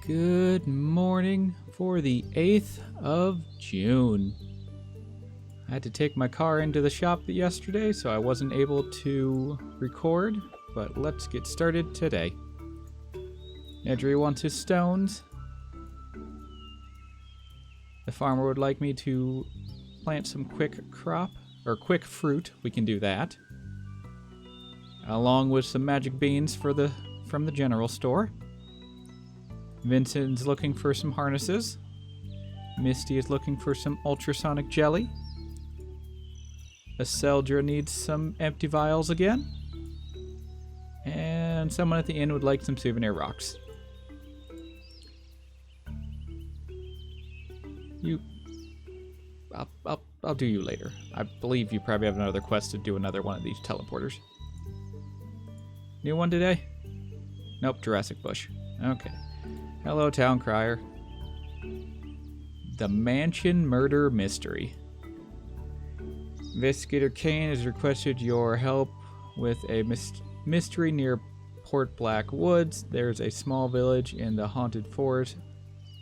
Good morning for the 8th of June. I had to take my car into the shop yesterday, so I wasn't able to record, but let's get started today. Nedry wants his stones. The farmer would like me to plant some quick quick fruit. We can do that. Along with some magic beans from the general store. Vincent's looking for some harnesses. Misty is looking for some ultrasonic jelly. Aseldra needs some empty vials again. And someone at the inn would like some souvenir rocks. I'll do you later. I believe you probably have another quest to do another one of these teleporters. New one today? Nope, Jurassic Bush. Okay. Hello, Town Crier. The Mansion Murder Mystery. Investigator Kane has requested your help with a mystery near Port Black Woods. There's a small village in the haunted forest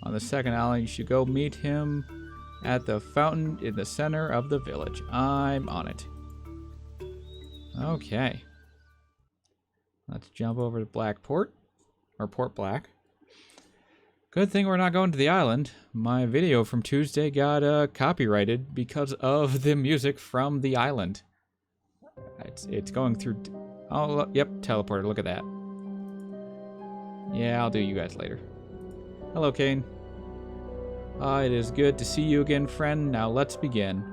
on the second island. You should go meet him at the fountain in the center of the village. I'm on it. Okay. Let's jump over to Blackport, or Port Black. Good thing we're not going to the island. My video from Tuesday got copyrighted because of the music from the island. It's going through... Oh, yep, teleporter. Look at that. Yeah, I'll do you guys later. Hello, Kane. It is good to see you again, friend. Now let's begin.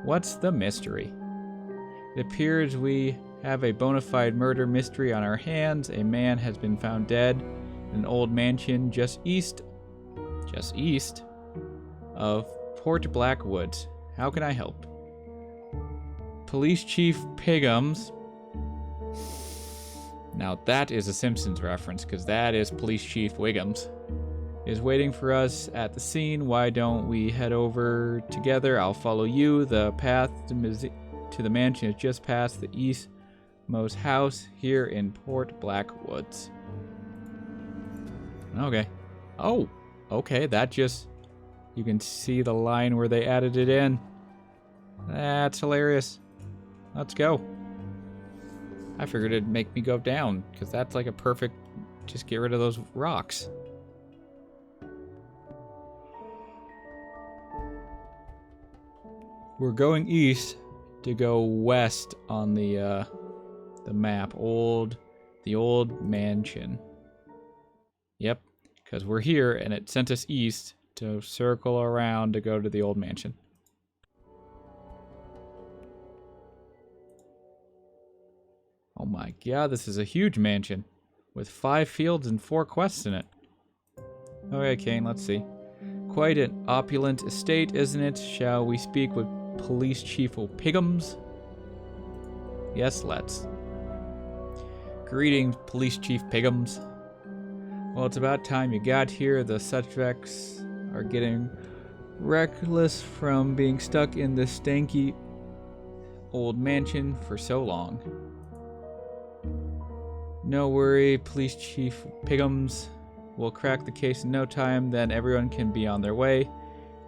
What's the mystery? It appears we have a bona fide murder mystery on our hands. A man has been found dead in an old mansion just east of Port Black Woods. How can I help? Police Chief Piggums. Now that is a Simpsons reference, because that is Police Chief Wiggums. Is waiting for us at the scene. Why don't we head over together? I'll follow you. The path to the mansion is just past the eastmost house here in Port Black Woods. Okay. Oh, okay. That just... You can see the line where they added it in. That's hilarious. Let's go. I figured it'd make me go down, because that's like a perfect... Just get rid of those rocks. We're going east to go west on the map. The old mansion. Yep, because we're here and it sent us east to circle around to go to the old mansion. Oh my god, this is a huge mansion with 5 fields and 4 quests in it. Okay, Kane, let's see. Quite an opulent estate, isn't it? Shall we speak with Police Chief Piggums? Yes, let's. Greetings, Police Chief Piggums. Well, it's about time you got here. The suspects are getting reckless from being stuck in this stanky old mansion for so long. No worry, Police Chief Piggums. We'll crack the case in no time, then everyone can be on their way.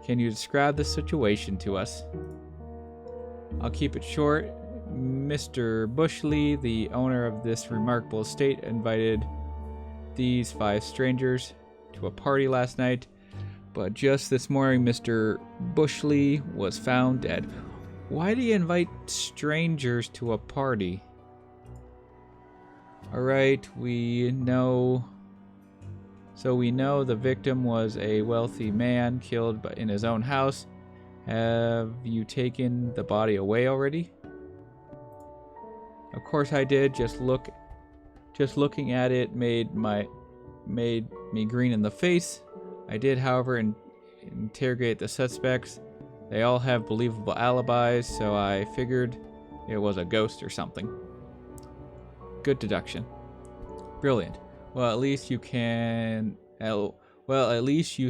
Can you describe the situation to us? I'll keep it short. Mr. Bushley, the owner of this remarkable estate, invited these 5 strangers to a party last night, but just this morning Mr. Bushley was found dead. Why do you invite strangers to a party? Alright, we know the victim was a wealthy man killed in his own house. Have you taken the body away already? Of course I did. Just looking at it made me green in the face. I did, however, interrogate the suspects. They all have believable alibis, so I figured it was a ghost or something. Good deduction. Brilliant. Well, at least you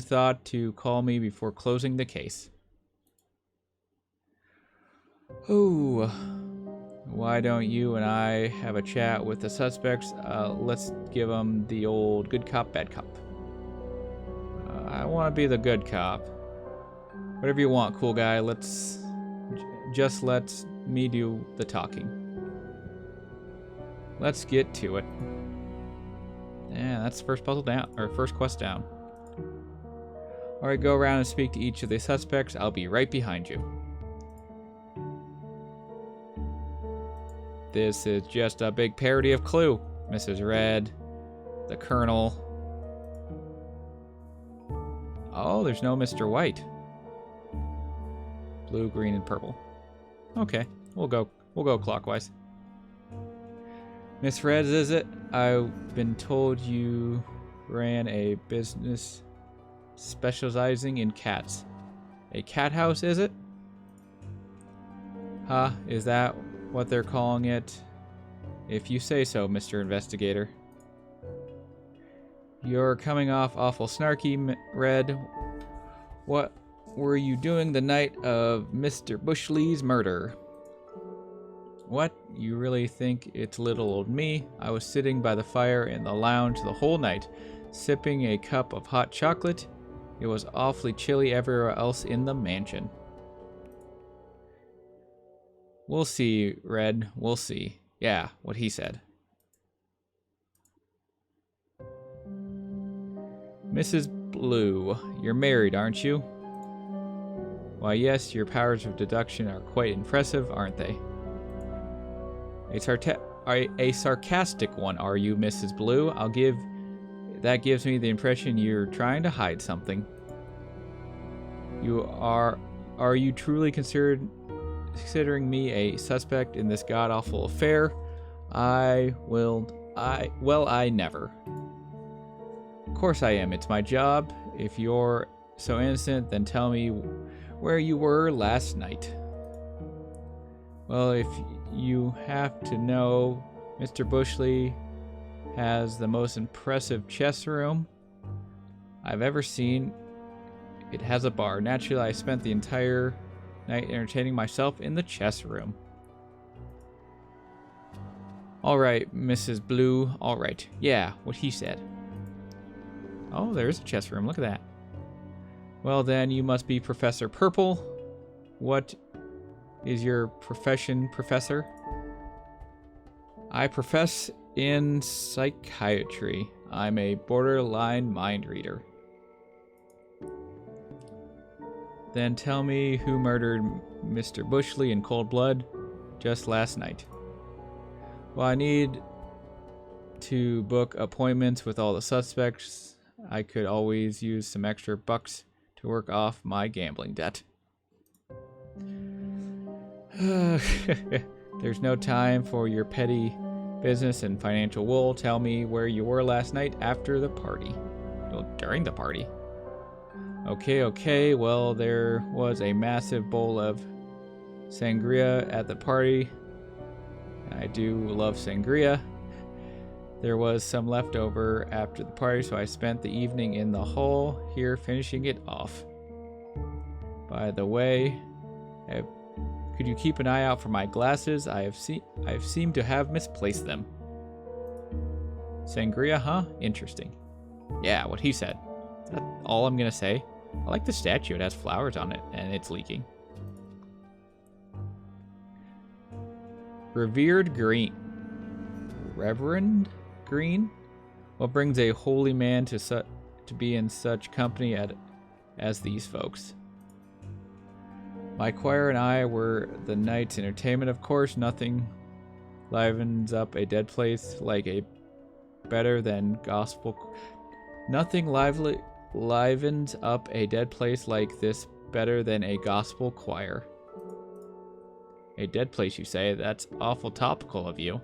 thought to call me before closing the case. Oh, why don't you and I have a chat with the suspects? Let's give them the old good cop, bad cop. I want to be the good cop. Whatever you want, cool guy. Just let me do the talking. Let's get to it. Yeah, that's the first puzzle down, or first quest down. Alright, go around and speak to each of the suspects. I'll be right behind you. This is just a big parody of Clue. Mrs. Red, the Colonel. Oh, there's no Mr. White. Blue, green, and purple. Okay, we'll go clockwise. Miss Red, is it? I've been told you ran a business specializing in cats. A cat house, is it? Huh, is that what they're calling it? If you say so, Mr. Investigator. You're coming off awful snarky, Red. What were you doing the night of Mr. Bushley's murder? What? You really think it's little old me? I was sitting by the fire in the lounge the whole night, sipping a cup of hot chocolate. It was awfully chilly everywhere else in the mansion. We'll see, Red. We'll see. Yeah, what he said. Mrs. Blue, you're married, aren't you? Why, yes, your powers of deduction are quite impressive, aren't they? A sarcastic one, are you, Mrs. Blue? That gives me the impression you're trying to hide something. Are you truly considering me a suspect in this god-awful affair? I never. Of course I am. It's my job. If you're so innocent, then tell me where you were last night. Well, if you have to know, Mr. Bushley has the most impressive chess room I've ever seen. It has a bar. Naturally, I spent the entire night entertaining myself in the chess room. Alright, Mrs. Blue. Alright. Yeah, what he said. Oh, there's a chess room. Look at that. Well, then, you must be Professor Purple. What is your profession, Professor? I profess in psychiatry. I'm a borderline mind reader. Then tell me who murdered Mr. Bushley in cold blood just last night. Well, I need to book appointments with all the suspects. I could always use some extra bucks to work off my gambling debt. There's no time for your petty business and financial wool. Tell me where you were last night after the party. Well, during the party. Okay. Well, there was a massive bowl of sangria at the party. I do love sangria. There was some left over after the party, so I spent the evening in the hall here finishing it off. By the way, could you keep an eye out for my glasses? I've seemed to have misplaced them. Sangria, huh? Interesting. Yeah, what he said. That's all I'm gonna say. I like the statue. It has flowers on it, and it's leaking. Reverend Green? What brings a holy man to be in such company as these folks? My choir and I were the night's entertainment, of course. Nothing livens up a dead place like a better than gospel. Nothing livens up a dead place like this better than a gospel choir. A dead place, you say? That's awful topical of you.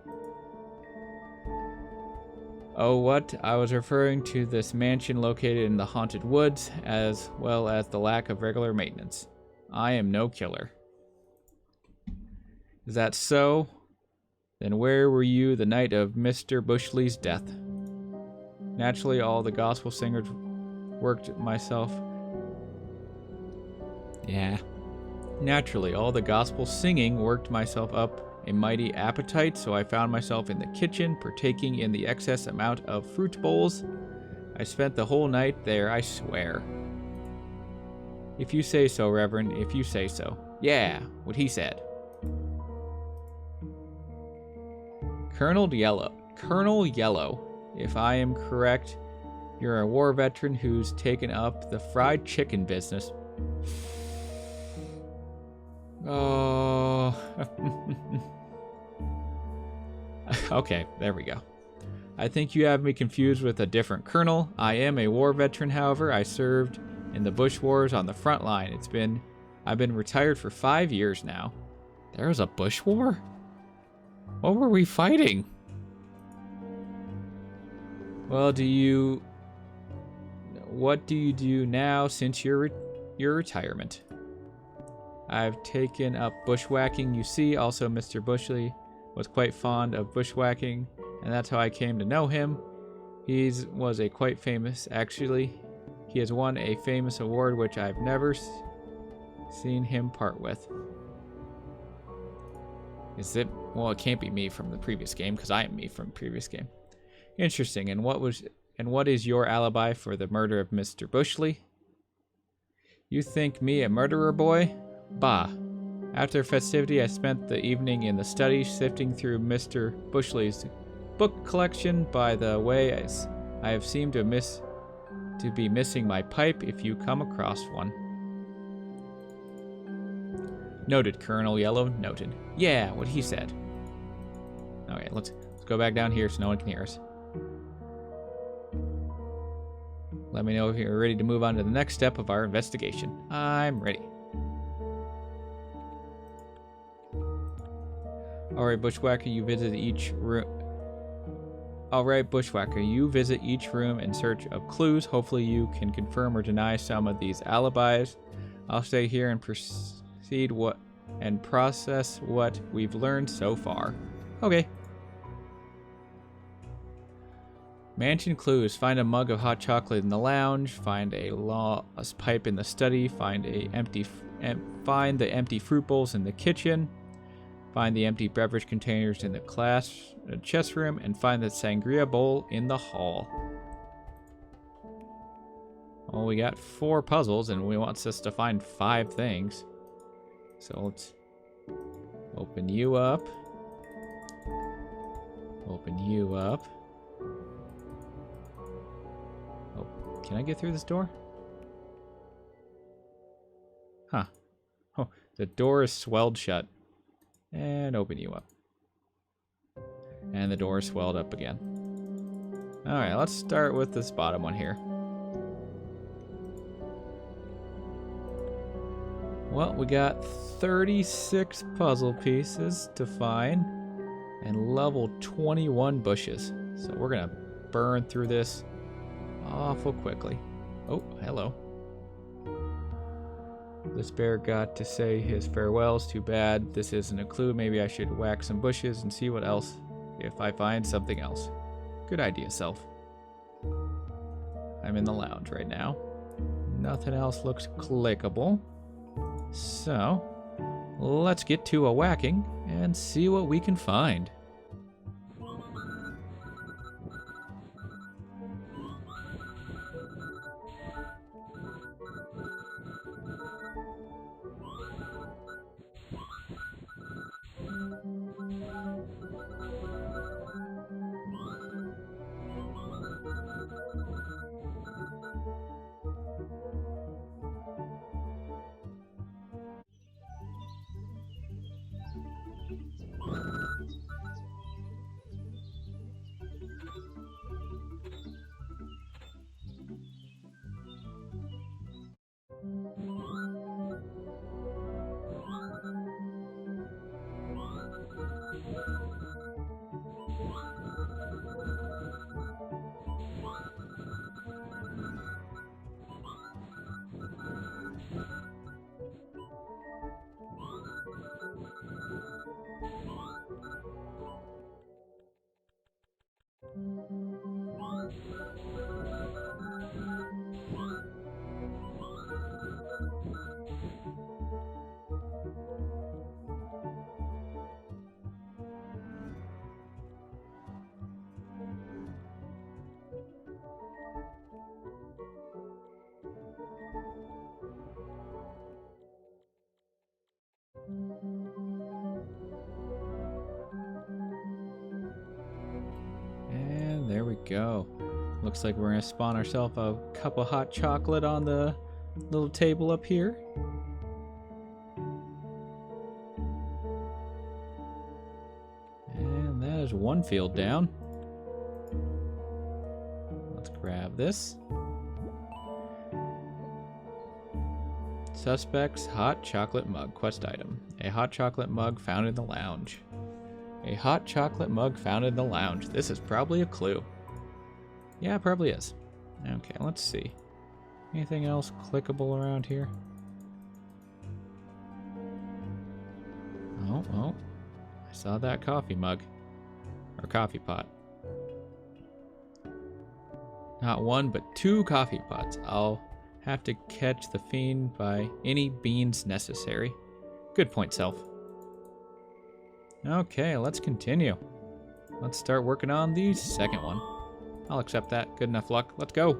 Oh, what? I was referring to this mansion located in the haunted woods, as well as the lack of regular maintenance. I am no killer. Is that so? Then where were you the night of Mr. Bushley's death? Naturally, all the gospel singers worked myself. Yeah. Naturally, all the gospel singing worked myself up a mighty appetite, so I found myself in the kitchen, partaking in the excess amount of fruit bowls. I spent the whole night there, I swear. If you say so, Reverend, if you say so. Yeah, what he said. Colonel Yellow, if I am correct, you're a war veteran who's taken up the fried chicken business. Oh. Okay, there we go. I think you have me confused with a different colonel. I am a war veteran, however. I served in the Bush Wars on the front line. I've been retired for 5 years now. There was a Bush War? What were we fighting? Well, what do you do now since your retirement? I've taken up bushwhacking, you see. Also, Mr. Bushley was quite fond of bushwhacking, and that's how I came to know him. He was quite famous, actually. He has won a famous award which I've never seen him part with. Is it? Well, it can't be me from the previous game, because I am me from the previous game. Interesting. And what is your alibi for the murder of Mr. Bushley? You think me a murderer, boy? Bah. After festivity, I spent the evening in the study, sifting through Mr. Bushley's book collection. By the way, I have seemed to be missing my pipe if you come across one. Noted, Colonel Yellow. Noted. Yeah, what he said. Okay, let's go back down here so no one can hear us. Let me know if you're ready to move on to the next step of our investigation. I'm ready. Alright, Bushwhacker, you visit each room. Alright, Bushwhacker, you visit each room in search of clues. Hopefully you can confirm or deny some of these alibis. I'll stay here and process what we've learned so far. Okay. Mansion clues. Find a mug of hot chocolate in the lounge. Find a lost pipe in the study. Find the empty fruit bowls in the kitchen. Find the empty beverage containers in the chess room, and find the sangria bowl in the hall. Well, we got 4 puzzles, and we want us to find 5 things. So let's open you up. Open you up. Oh, can I get through this door? Huh. Oh, the door is swelled shut. And open you up. And the door swelled up again. Alright, let's start with this bottom one here. Well, we got 36 puzzle pieces to find and level 21 bushes. So we're gonna burn through this awful quickly. Oh, hello. This bear got to say his farewells. Too bad this isn't a clue. Maybe I should whack some bushes and see what else, if I find something else. Good idea, self. I'm in the lounge right now. Nothing else looks clickable. So, let's get to a whacking and see what we can find. go. Looks like we're gonna spawn ourselves a cup of hot chocolate on the little table up here. And that is one field down. Let's grab this. Suspect's hot chocolate mug quest item. A hot chocolate mug found in the lounge. A hot chocolate mug found in the lounge. This is probably a clue. Yeah, it probably is. Okay, let's see. Anything else clickable around here? Oh. I saw that coffee mug. Or coffee pot. Not one, but 2 coffee pots. I'll have to catch the fiend by any means necessary. Good point, Self. Okay, let's continue. Let's start working on the second one. I'll accept that. Good enough luck. Let's go.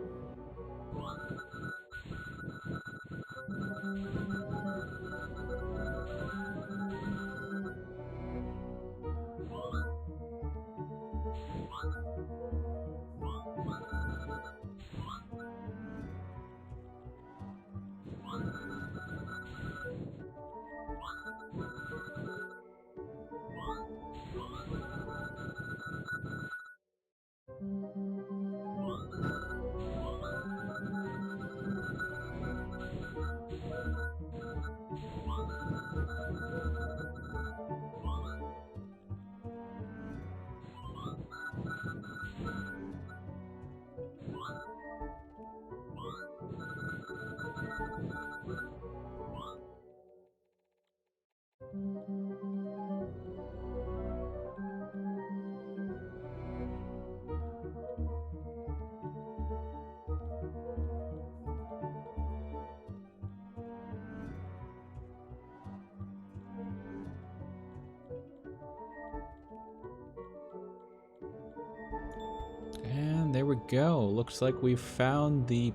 And there we go. Looks like we've found the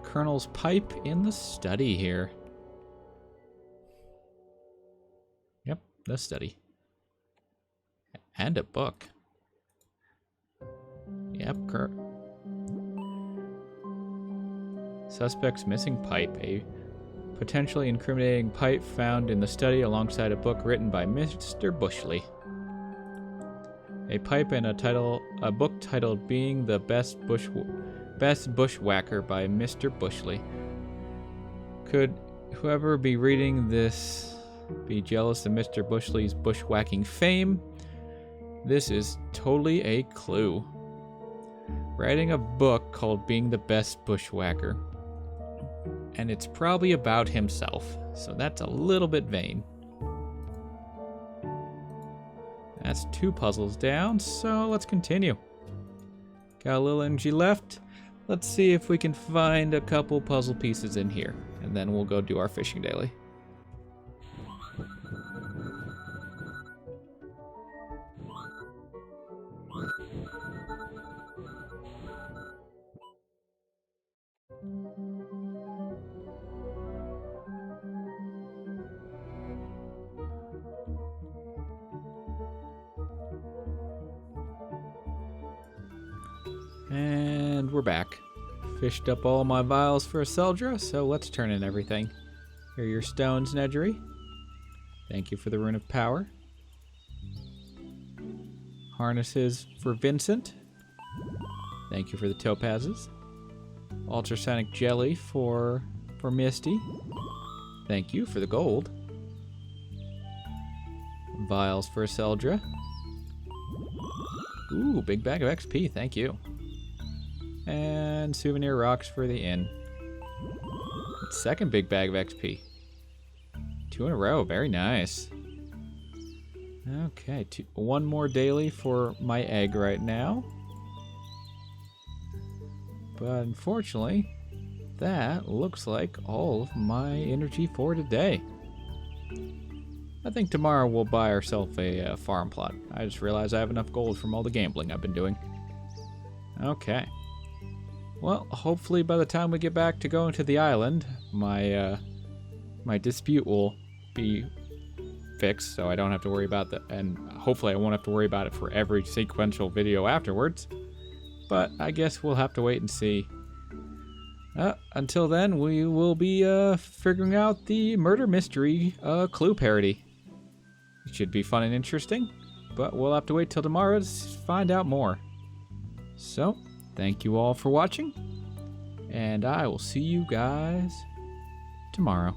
Colonel's pipe in the study here. Yep, the study. And a book. Yep, Suspect's missing pipe. A potentially incriminating pipe found in the study alongside a book written by Mr. Bushley. A pipe and a book titled "Being the Best Bushwhacker" by Mr. Bushley. Could whoever be reading this be jealous of Mr. Bushley's bushwhacking fame? This is totally a clue. Writing a book called "Being the Best Bushwhacker," and it's probably about himself, so that's a little bit vain. That's 2 puzzles down, so let's continue. Got a little energy left. Let's see if we can find a couple puzzle pieces in here, and then we'll go do our fishing daily. And we're back. Fished up all my vials for a Seldra, so let's turn in everything. Here are your stones, Nedgery. Thank you for the Rune of Power. Harnesses for Vincent. Thank you for the topazes. Ultrasonic Jelly for Misty. Thank you for the gold. Vials for Seldra. Ooh, big bag of XP, thank you. And souvenir rocks for the inn. Second big bag of XP. 2 in a row, very nice. Okay, 1 more daily for my egg right now. But unfortunately, that looks like all of my energy for today. I think tomorrow we'll buy ourselves a farm plot. I just realized I have enough gold from all the gambling I've been doing. Okay. Well, hopefully by the time we get back to going to the island, my dispute will be fixed, so I don't have to worry about that, and hopefully I won't have to worry about it for every sequential video afterwards. but I guess we'll have to wait and see. Until then, we will be figuring out the murder mystery clue parody. It should be fun and interesting, but we'll have to wait till tomorrow to find out more. So, thank you all for watching, and I will see you guys tomorrow.